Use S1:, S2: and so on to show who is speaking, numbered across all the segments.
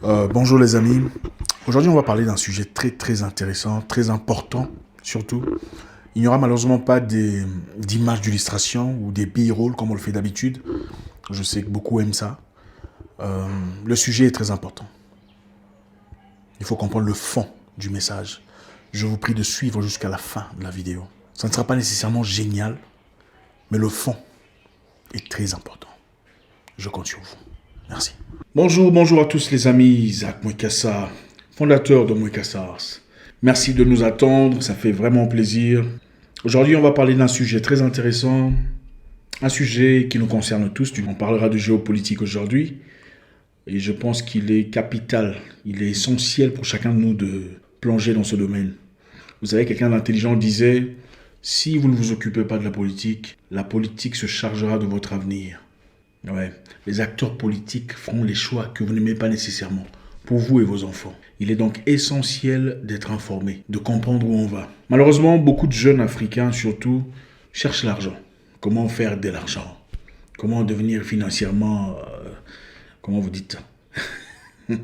S1: Bonjour les amis. Aujourd'hui, on va parler d'un sujet très intéressant, très important surtout. Il n'y aura malheureusement pas d'images d'illustration ou des b-rolls comme on le fait d'habitude. Je sais que beaucoup aiment ça. Le sujet est très important. Il faut comprendre le fond du message. Je vous prie de suivre jusqu'à la fin de la vidéo. Ça ne sera pas nécessairement génial, mais le fond est très important. Je compte sur vous. Merci. Bonjour à tous les amis. Isaac Mwekassa, fondateur de Mwekassars. Merci de nous attendre, ça fait vraiment plaisir. Aujourd'hui, on va parler d'un sujet très intéressant, un sujet qui nous concerne tous. On parlera de géopolitique aujourd'hui et je pense qu'il est capital, il est essentiel pour chacun de nous de plonger dans ce domaine. Vous savez, quelqu'un d'intelligent disait, si vous ne vous occupez pas de la politique se chargera de votre avenir. Ouais, les acteurs politiques feront les choix que vous n'aimez pas nécessairement pour vous et vos enfants. Il est donc essentiel d'être informé, de comprendre où on va. Malheureusement, beaucoup de jeunes Africains, surtout, cherchent l'argent. Comment faire de l'argent? Comment devenir financièrement... comment vous dites ça?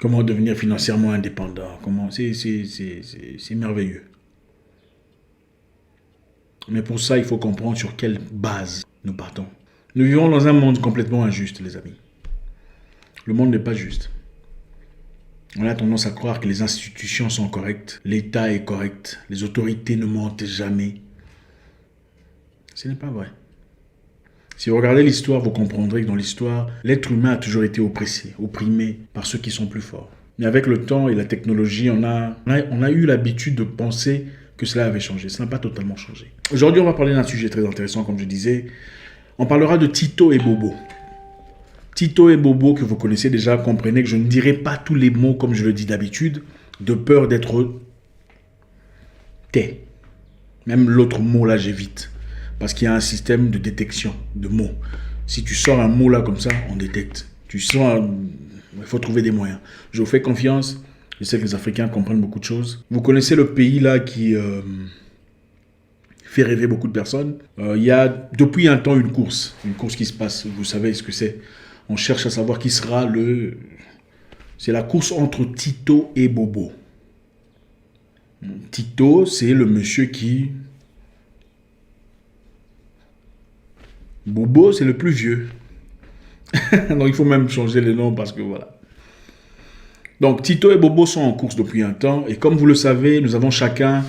S1: Comment devenir financièrement indépendant? C'est merveilleux. Mais pour ça, il faut comprendre sur quelle base nous partons. Nous vivons dans un monde complètement injuste, les amis. Le monde n'est pas juste. On a tendance à croire que les institutions sont correctes, l'État est correct, les autorités ne mentent jamais. Ce n'est pas vrai. Si vous regardez l'histoire, vous comprendrez que dans l'histoire, l'être humain a toujours été oppressé, opprimé par ceux qui sont plus forts. Mais avec le temps et la technologie, on a eu l'habitude de penser que cela avait changé. Ça n'a pas totalement changé. Aujourd'hui, on va parler d'un sujet très intéressant, comme je disais. On parlera de Tito et Bobo. Tito et Bobo, que vous connaissez déjà, comprenez que je ne dirai pas tous les mots comme je le dis d'habitude, de peur d'être tais. Même l'autre mot là, j'évite. Parce qu'il y a un système de détection de mots. Si tu sors un mot là comme ça, on détecte. Tu sens... Il faut trouver des moyens. Je vous fais confiance. Je sais que les Africains comprennent beaucoup de choses. Vous connaissez le pays là qui... fait rêver beaucoup de personnes. Il y a depuis un temps une course qui se passe, vous savez ce que c'est. On cherche à savoir qui sera le... C'est la course entre Tito et Bobo. Tito, c'est le monsieur qui... Bobo, c'est le plus vieux. Donc il faut même changer les noms parce que voilà. Donc Tito et Bobo sont en course depuis un temps et comme vous le savez, nous avons chacun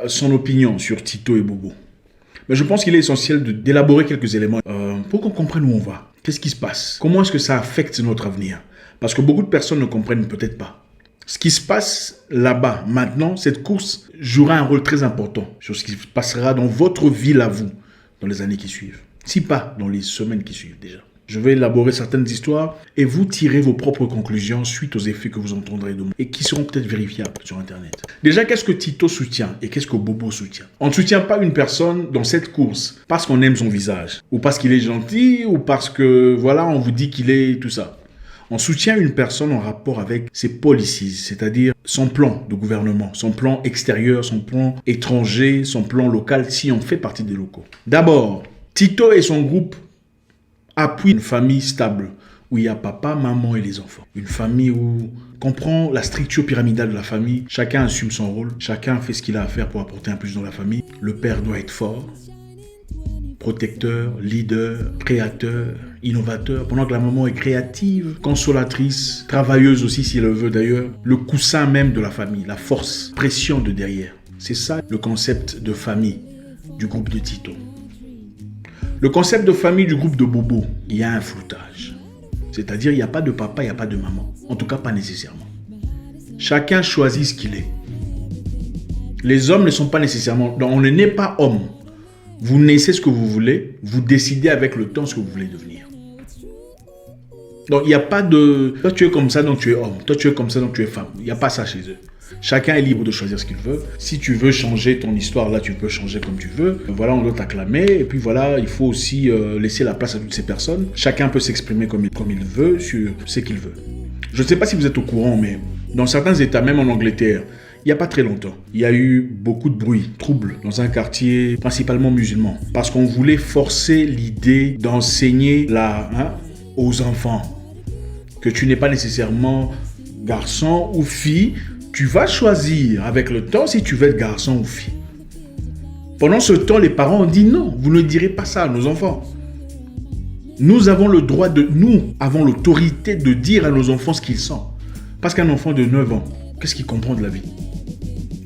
S1: son opinion sur Tito et Bobo. Mais je pense qu'il est essentiel d'élaborer quelques éléments pour qu'on comprenne où on va. Qu'est-ce qui se passe? Comment est-ce que ça affecte notre avenir? Parce que beaucoup de personnes ne comprennent peut-être pas. Ce qui se passe là-bas, maintenant, cette course jouera un rôle très important sur ce qui se passera dans votre ville à vous dans les années qui suivent. Si pas dans les semaines qui suivent déjà. Je vais élaborer certaines histoires et vous tirez vos propres conclusions suite aux effets que vous entendrez de moi et qui seront peut-être vérifiables sur Internet. Déjà, qu'est-ce que Tito soutient et qu'est-ce que Bobo soutient? On ne soutient pas une personne dans cette course parce qu'on aime son visage ou parce qu'il est gentil ou parce que, voilà, on vous dit qu'il est tout ça. On soutient une personne en rapport avec ses policies, c'est-à-dire son plan de gouvernement, son plan extérieur, son plan étranger, son plan local, si on fait partie des locaux. D'abord, Tito et son groupe appuie une famille stable, où il y a papa, maman et les enfants. Une famille où on comprend la structure pyramidale de la famille. Chacun assume son rôle. Chacun fait ce qu'il a à faire pour apporter un plus dans la famille. Le père doit être fort, protecteur, leader, créateur, innovateur. Pendant que la maman est créative, consolatrice, travailleuse aussi si elle le veut d'ailleurs. Le coussin même de la famille, la force, pression de derrière. C'est ça le concept de famille du groupe de Tito. Le concept de famille du groupe de Bobo, il y a un floutage. C'est-à-dire, il n'y a pas de papa, il n'y a pas de maman. En tout cas, pas nécessairement. Chacun choisit ce qu'il est. Les hommes ne sont pas nécessairement... On ne naît pas homme. Vous naissez ce que vous voulez, vous décidez avec le temps ce que vous voulez devenir. Donc, il n'y a pas de... Toi, tu es comme ça, donc tu es homme. Toi, tu es comme ça, donc tu es femme. Il n'y a pas ça chez eux. Chacun est libre de choisir ce qu'il veut. Si tu veux changer ton histoire, là, tu peux changer comme tu veux. Voilà, on doit t'acclamer. Et puis voilà, il faut aussi laisser la place à toutes ces personnes. Chacun peut s'exprimer comme il veut, sur ce qu'il veut. Je ne sais pas si vous êtes au courant, mais dans certains États, même en Angleterre, il n'y a pas très longtemps, il y a eu beaucoup de bruit, trouble dans un quartier principalement musulman. Parce qu'on voulait forcer l'idée d'enseigner aux enfants que tu n'es pas nécessairement garçon ou fille, tu vas choisir avec le temps si tu veux être garçon ou fille. Pendant ce temps, les parents ont dit non, vous ne direz pas ça à nos enfants. Nous avons l'autorité de dire à nos enfants ce qu'ils sont. Parce qu'un enfant de 9 ans, qu'est-ce qu'il comprend de la vie?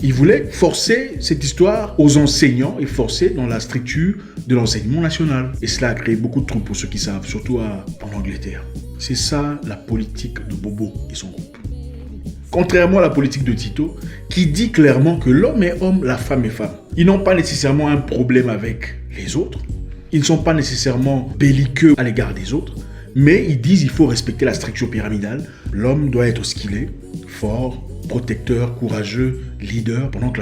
S1: Il voulait forcer cette histoire aux enseignants et forcer dans la structure de l'enseignement national. Et cela a créé beaucoup de troubles pour ceux qui savent, surtout en Angleterre. C'est ça la politique de Bobo et son groupe. Contrairement à la politique de Tito, qui dit clairement que l'homme est homme, la femme est femme. Ils n'ont pas nécessairement un problème avec les autres. Ils ne sont pas nécessairement belliqueux à l'égard des autres. Mais ils disent qu'il faut respecter la structure pyramidale. L'homme doit être ce qu'il est, fort, protecteur, courageux, leader, pendant que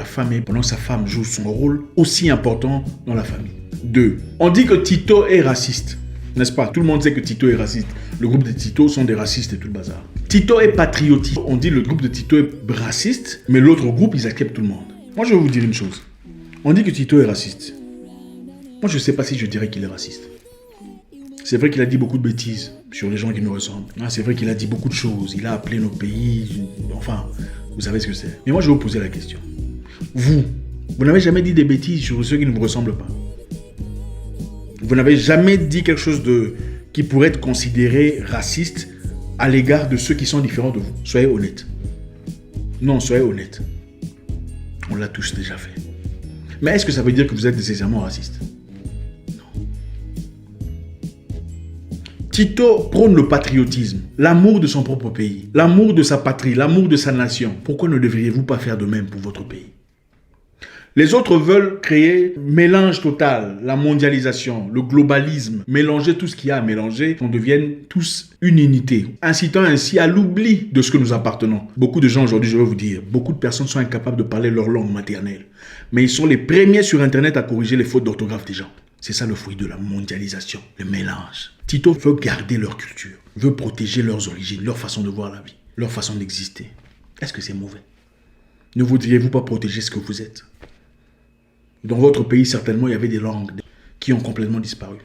S1: sa femme joue son rôle aussi important dans la famille. 2. On dit que Tito est raciste. N'est-ce pas? Tout le monde sait que Tito est raciste. Le groupe de Tito sont des racistes et tout le bazar. Tito est patriotique. On dit le groupe de Tito est raciste, mais l'autre groupe, ils acceptent tout le monde. Moi, je vais vous dire une chose. On dit que Tito est raciste. Moi, je ne sais pas si je dirais qu'il est raciste. C'est vrai qu'il a dit beaucoup de bêtises sur les gens qui nous ressemblent. C'est vrai qu'il a dit beaucoup de choses. Il a appelé nos pays. Enfin, vous savez ce que c'est. Mais moi, je vais vous poser la question. Vous n'avez jamais dit des bêtises sur ceux qui ne vous ressemblent pas. Vous n'avez jamais dit quelque chose qui pourrait être considéré raciste à l'égard de ceux qui sont différents de vous. Soyez honnête. Non, soyez honnête. On l'a tous déjà fait. Mais est-ce que ça veut dire que vous êtes nécessairement raciste? Non. Tito prône le patriotisme, l'amour de son propre pays, l'amour de sa patrie, l'amour de sa nation. Pourquoi ne devriez-vous pas faire de même pour votre pays? Les autres veulent créer mélange total, la mondialisation, le globalisme, mélanger tout ce qu'il y a à mélanger, qu'on devienne tous une unité, incitant ainsi à l'oubli de ce que nous appartenons. Beaucoup de gens aujourd'hui, je vais vous dire, beaucoup de personnes sont incapables de parler leur langue maternelle, mais ils sont les premiers sur Internet à corriger les fautes d'orthographe des gens. C'est ça le fruit de la mondialisation, le mélange. Tito veut garder leur culture, veut protéger leurs origines, leur façon de voir la vie, leur façon d'exister. Est-ce que c'est mauvais? Ne voudriez-vous pas protéger ce que vous êtes? Dans votre pays, certainement, il y avait des langues qui ont complètement disparu.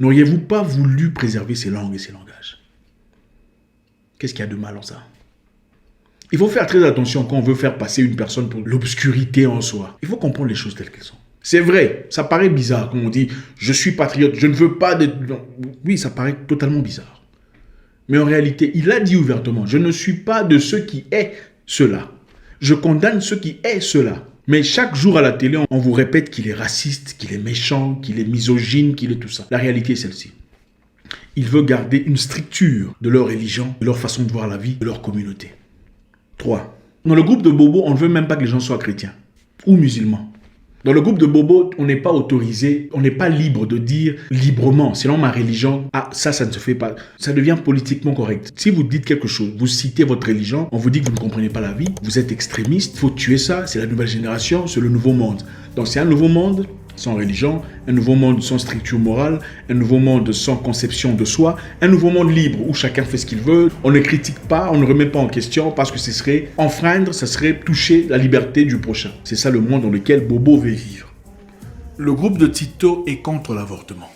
S1: N'auriez-vous pas voulu préserver ces langues et ces langages? Qu'est-ce qu'il y a de mal en ça? Il faut faire très attention quand on veut faire passer une personne pour l'obscurité en soi. Il faut comprendre les choses telles qu'elles sont. C'est vrai, ça paraît bizarre quand on dit « je suis patriote, je ne veux pas de... » Oui, ça paraît totalement bizarre. Mais en réalité, il a dit ouvertement « je ne suis pas de ceux qui est cela. Je condamne ceux qui est cela. » Mais chaque jour à la télé, on vous répète qu'il est raciste, qu'il est méchant, qu'il est misogyne, qu'il est tout ça. La réalité est celle-ci. Il veut garder une structure de leur religion, de leur façon de voir la vie, de leur communauté. 3. Dans le groupe de Bobo, on ne veut même pas que les gens soient chrétiens ou musulmans. Dans le groupe de Bobo, on n'est pas autorisé, on n'est pas libre de dire librement, selon ma religion, ah ça ne se fait pas. Ça devient politiquement correct. Si vous dites quelque chose, vous citez votre religion, on vous dit que vous ne comprenez pas la vie, vous êtes extrémiste, il faut tuer ça, c'est la nouvelle génération, c'est le nouveau monde. Donc c'est un nouveau monde sans religion, un nouveau monde sans structure morale, un nouveau monde sans conception de soi, un nouveau monde libre où chacun fait ce qu'il veut, on ne critique pas, on ne remet pas en question parce que ce serait enfreindre, ça serait toucher la liberté du prochain. C'est ça le monde dans lequel Bobo veut vivre. Le groupe de Tito est contre l'avortement.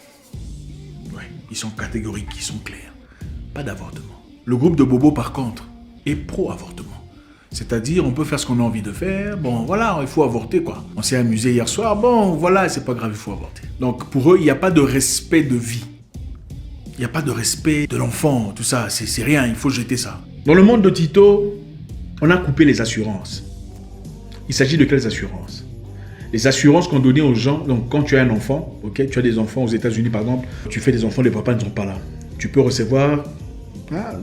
S1: Ouais, ils sont catégoriques, ils sont clairs. Pas d'avortement. Le groupe de Bobo par contre est pro-avortement. C'est-à-dire, on peut faire ce qu'on a envie de faire. Bon, voilà, il faut avorter, quoi. On s'est amusé hier soir. Bon, voilà, c'est pas grave, il faut avorter. Donc, pour eux, il n'y a pas de respect de vie. Il n'y a pas de respect de l'enfant, tout ça. C'est rien, il faut jeter ça. Dans le monde de Tito, on a coupé les assurances. Il s'agit de quelles assurances? Les assurances qu'on donnait aux gens. Donc, quand tu as un enfant, ok, tu as des enfants aux États-Unis, par exemple, tu fais des enfants, les papas ne sont pas là. Tu peux recevoir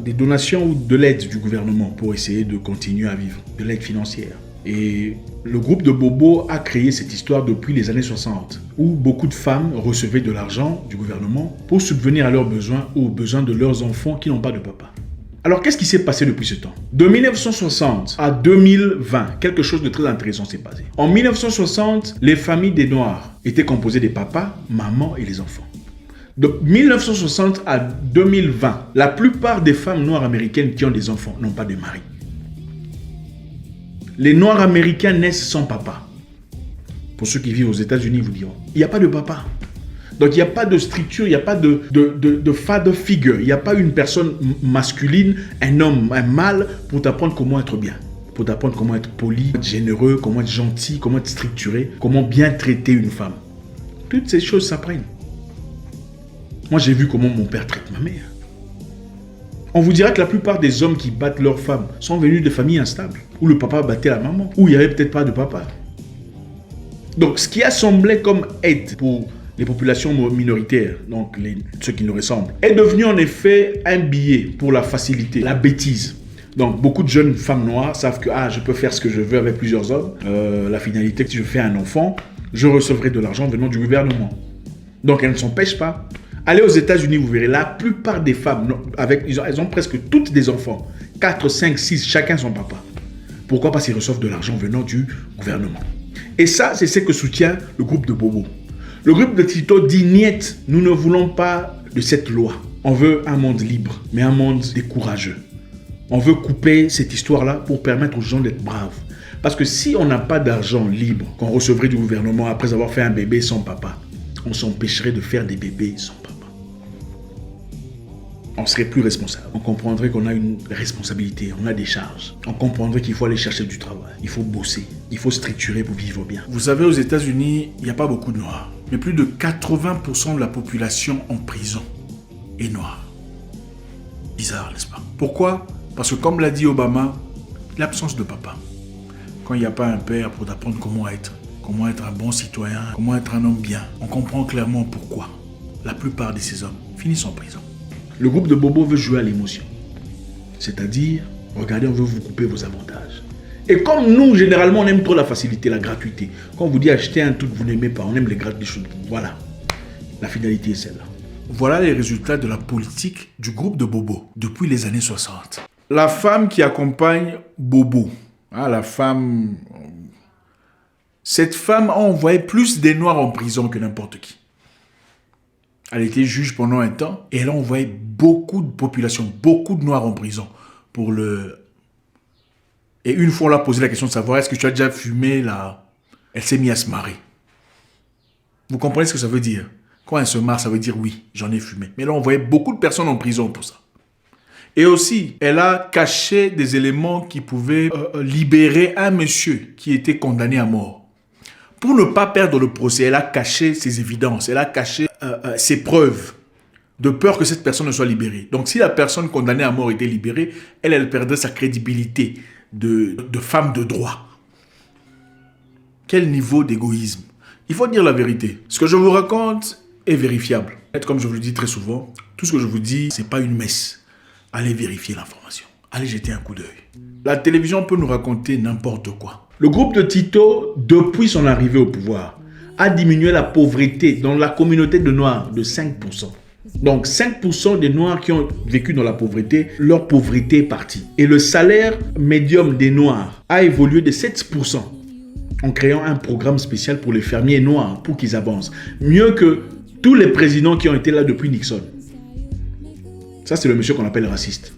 S1: des donations ou de l'aide du gouvernement pour essayer de continuer à vivre, de l'aide financière. Et le groupe de Bobo a créé cette histoire depuis les années 60, où beaucoup de femmes recevaient de l'argent du gouvernement pour subvenir à leurs besoins ou aux besoins de leurs enfants qui n'ont pas de papa. Alors, qu'est-ce qui s'est passé depuis ce temps? De 1960 à 2020, quelque chose de très intéressant s'est passé. En 1960, les familles des Noirs étaient composées des papas, mamans et les enfants. De 1960 à 2020, la plupart des femmes noires américaines qui ont des enfants n'ont pas de mari. Les Noirs américains naissent sans papa. Pour ceux qui vivent aux États-Unis, vous diront, il n'y a pas de papa. Donc, il n'y a pas de structure, il n'y a pas de father figure. Il n'y a pas une personne masculine, un homme, un mâle, pour t'apprendre comment être bien. Pour t'apprendre comment être poli, être généreux, comment être gentil, comment être structuré, comment bien traiter une femme. Toutes ces choses s'apprennent. Moi, j'ai vu comment mon père traite ma mère. On vous dira que la plupart des hommes qui battent leurs femmes sont venus de familles instables, où le papa battait la maman, où il n'y avait peut-être pas de papa. Donc, ce qui a semblé comme aide pour les populations minoritaires, donc ceux qui nous ressemblent, est devenu en effet un billet pour la facilité, la bêtise. Donc, beaucoup de jeunes femmes noires savent que je peux faire ce que je veux avec plusieurs hommes. La finalité, si je fais un enfant, je recevrai de l'argent venant du gouvernement. Donc, elles ne s'empêchent pas. Allez aux États-Unis, vous verrez, la plupart des femmes, elles ont presque toutes des enfants. 4, 5, 6, chacun son papa. Pourquoi? Parce qu'ils reçoivent de l'argent venant du gouvernement. Et ça, c'est ce que soutient le groupe de Bobo. Le groupe de Tito dit niet, nous ne voulons pas de cette loi. On veut un monde libre, mais un monde des courageux. On veut couper cette histoire-là pour permettre aux gens d'être braves. Parce que si on n'a pas d'argent libre qu'on recevrait du gouvernement après avoir fait un bébé sans papa, on s'empêcherait de faire des bébés sans papa. On serait plus responsable. On comprendrait qu'on a une responsabilité, on a des charges. On comprendrait qu'il faut aller chercher du travail, il faut bosser, il faut structurer pour vivre bien. Vous savez, aux États-Unis, il n'y a pas beaucoup de noirs. Mais plus de 80% de la population en prison est noire. Bizarre, n'est-ce pas? Pourquoi? Parce que comme l'a dit Obama, l'absence de papa. Quand il n'y a pas un père pour t'apprendre comment être un bon citoyen, comment être un homme bien, on comprend clairement pourquoi la plupart de ces hommes finissent en prison. Le groupe de Bobo veut jouer à l'émotion. C'est-à-dire, regardez, on veut vous couper vos avantages. Et comme nous, généralement, on aime trop la facilité, la gratuité. Quand on vous dit acheter un truc, vous n'aimez pas, on aime les gratuités. Voilà, la finalité est celle-là. Voilà les résultats de la politique du groupe de Bobo depuis les années 60. La femme qui accompagne Bobo, la femme... Cette femme a envoyé plus des Noirs en prison que n'importe qui. Elle était juge pendant un temps et elle a envoyé beaucoup de populations, beaucoup de Noirs en prison pour le... Et une fois on l'a posé la question de savoir est-ce que tu as déjà fumé là, elle s'est mise à se marrer. Vous comprenez ce que ça veut dire? Quand elle se marre, ça veut dire oui, j'en ai fumé. Mais elle a envoyé beaucoup de personnes en prison pour ça. Et aussi, elle a caché des éléments qui pouvaient libérer un monsieur qui était condamné à mort. Pour ne pas perdre le procès, elle a caché ses évidences, elle a caché ses preuves, de peur que cette personne ne soit libérée. Donc si la personne condamnée à mort était libérée, elle perdrait sa crédibilité de femme de droit. Quel niveau d'égoïsme! Il faut dire la vérité. Ce que je vous raconte est vérifiable. Comme je vous le dis très souvent, tout ce que je vous dis, ce n'est pas une messe. Allez vérifier l'information. Allez jeter un coup d'œil. La télévision peut nous raconter n'importe quoi. Le groupe de Tito, depuis son arrivée au pouvoir, a diminué la pauvreté dans la communauté de Noirs de 5%. Donc 5% des Noirs qui ont vécu dans la pauvreté, leur pauvreté est partie. Et le salaire médium des Noirs a évolué de 7% en créant un programme spécial pour les fermiers noirs pour qu'ils avancent. Mieux que tous les présidents qui ont été là depuis Nixon. Ça, c'est le monsieur qu'on appelle raciste.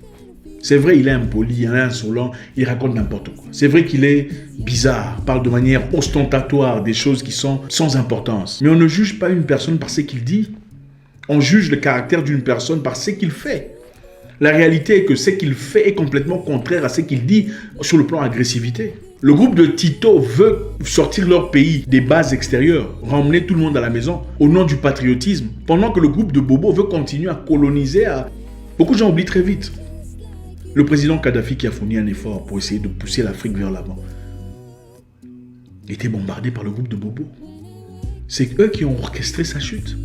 S1: C'est vrai, il est impoli, il est insolent, il raconte n'importe quoi. C'est vrai qu'il est bizarre, parle de manière ostentatoire des choses qui sont sans importance. Mais on ne juge pas une personne par ce qu'il dit. On juge le caractère d'une personne par ce qu'il fait. La réalité est que ce qu'il fait est complètement contraire à ce qu'il dit sur le plan agressivité. Le groupe de Tito veut sortir leur pays des bases extérieures, ramener tout le monde à la maison au nom du patriotisme, pendant que le groupe de Bobo veut continuer à coloniser. Beaucoup de gens oublient très vite. Le président Kadhafi qui a fourni un effort pour essayer de pousser l'Afrique vers l'avant était bombardé par le groupe de Bobo. C'est eux qui ont orchestré sa chute.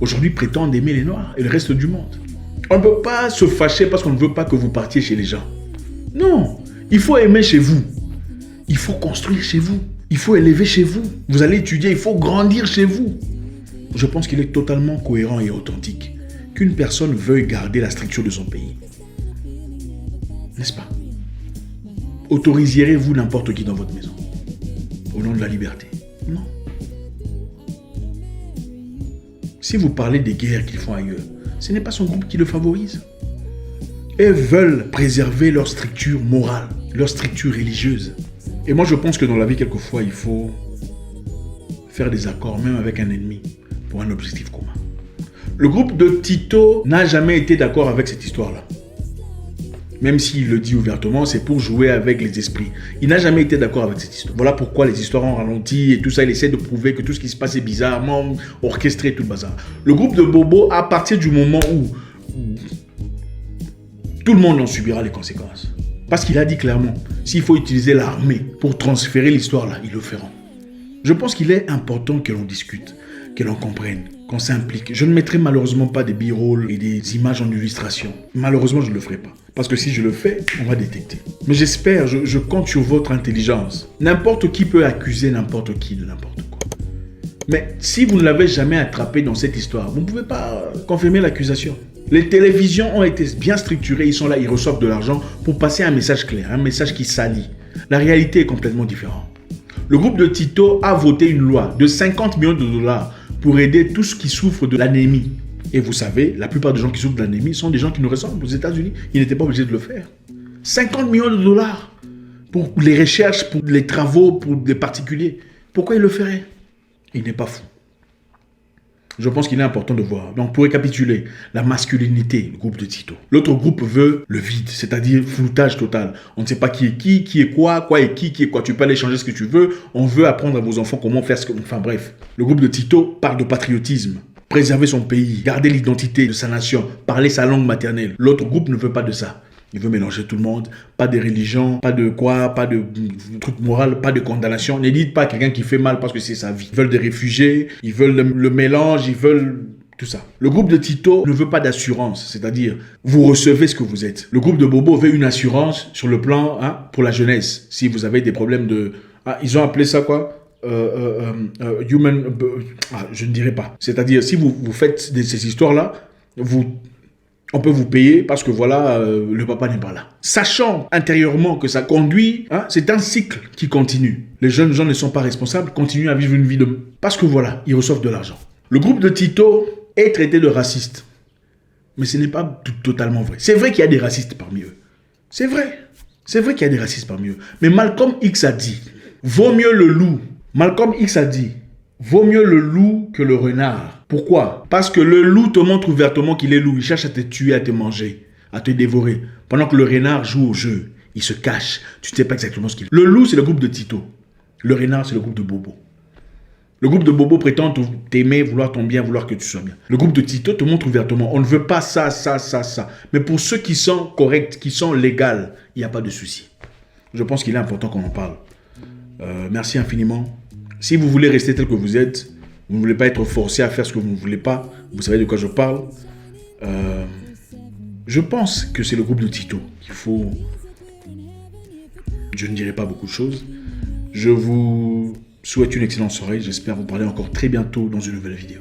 S1: Aujourd'hui, prétendent aimer les Noirs et le reste du monde. On ne peut pas se fâcher parce qu'on ne veut pas que vous partiez chez les gens. Non, il faut aimer chez vous. Il faut construire chez vous. Il faut élever chez vous. Vous allez étudier, il faut grandir chez vous. Je pense qu'il est totalement cohérent et authentique qu'une personne veuille garder la structure de son pays. N'est-ce pas? Autorisierez-vous n'importe qui dans votre maison au nom de la liberté? Non. Si vous parlez des guerres qu'ils font ailleurs, ce n'est pas son groupe qui le favorise. Elles veulent préserver leur structure morale, leur structure religieuse. Et moi, je pense que dans la vie, quelquefois, il faut faire des accords, même avec un ennemi, pour un objectif commun. Le groupe de Tito n'a jamais été d'accord avec cette histoire-là. Même s'il le dit ouvertement, c'est pour jouer avec les esprits. Il n'a jamais été d'accord avec cette histoire. Voilà pourquoi les histoires ont ralenti et tout ça. Il essaie de prouver que tout ce qui se passe est bizarrement orchestré, tout le bazar. Le groupe de Bobo, à partir du moment où tout le monde en subira les conséquences. Parce qu'il a dit clairement, s'il faut utiliser l'armée pour transférer l'histoire là, ils le feront. Je pense qu'il est important que l'on discute, que l'on comprenne, qu'on s'implique. Je ne mettrai malheureusement pas des b-rolls et des images en illustration. Malheureusement, je ne le ferai pas. Parce que si je le fais, on va détecter. Mais j'espère, je compte sur votre intelligence. N'importe qui peut accuser n'importe qui de n'importe quoi. Mais si vous ne l'avez jamais attrapé dans cette histoire, vous ne pouvez pas confirmer l'accusation. Les télévisions ont été bien structurées, ils sont là, ils reçoivent de l'argent pour passer un message clair, un message qui salit. La réalité est complètement différente. Le groupe de Tito a voté une loi de 50 millions de dollars pour aider tous qui souffrent de l'anémie. Et vous savez, la plupart des gens qui souffrent de l'anémie sont des gens qui nous ressemblent aux États-Unis. Ils n'étaient pas obligés de le faire. 50 millions de dollars pour les recherches, pour les travaux, pour des particuliers. Pourquoi il le ferait? Il n'est pas fou. Je pense qu'il est important de voir. Donc, pour récapituler, la masculinité, le groupe de Tito. L'autre groupe veut le vide, c'est-à-dire floutage total. On ne sait pas qui est quoi est qui est quoi. Tu peux aller changer ce que tu veux. On veut apprendre à vos enfants comment faire ce que... Enfin bref. Le groupe de Tito parle de patriotisme. Préserver son pays, garder l'identité de sa nation, parler sa langue maternelle. L'autre groupe ne veut pas de ça. Il veut mélanger tout le monde, pas de religion, pas de quoi, pas de truc moral, pas de condamnation. Ne dites pas à quelqu'un qui fait mal parce que c'est sa vie. Ils veulent des réfugiés, ils veulent le mélange, ils veulent tout ça. Le groupe de Tito ne veut pas d'assurance, c'est-à-dire vous recevez ce que vous êtes. Le groupe de Bobo veut une assurance sur le plan pour la jeunesse. Si vous avez des problèmes de... ils ont appelé ça quoi? Human... je ne dirais pas. C'est-à-dire si vous faites ces histoires-là, on peut vous payer parce que voilà, le papa n'est pas là. Sachant intérieurement que ça conduit, c'est un cycle qui continue. Les jeunes gens ne sont pas responsables, continuent à vivre une vie de... Parce que voilà, ils reçoivent de l'argent. Le groupe de Tito est traité de raciste. Mais ce n'est pas totalement vrai. C'est vrai qu'il y a des racistes parmi eux. C'est vrai. C'est vrai qu'il y a des racistes parmi eux. Mais Malcolm X a dit, vaut mieux le loup. Malcolm X a dit, vaut mieux le loup que le renard. Pourquoi? Parce que le loup te montre ouvertement qu'il est loup. Il cherche à te tuer, à te manger, à te dévorer. Pendant que le renard joue au jeu. Il se cache. Tu ne sais pas exactement ce qu'il fait. Le loup, c'est le groupe de Tito. Le renard, c'est le groupe de Bobo. Le groupe de Bobo prétend t'aimer, vouloir ton bien, vouloir que tu sois bien. Le groupe de Tito te montre ouvertement. On ne veut pas ça. Mais pour ceux qui sont corrects, qui sont légaux, il n'y a pas de souci. Je pense qu'il est important qu'on en parle. Merci infiniment. Si vous voulez rester tel que vous êtes, vous ne voulez pas être forcé à faire ce que vous ne voulez pas, vous savez de quoi je parle. Je pense que c'est le groupe de Tito qu'il faut... Je ne dirai pas beaucoup de choses. Je vous souhaite une excellente soirée. J'espère vous parler encore très bientôt dans une nouvelle vidéo.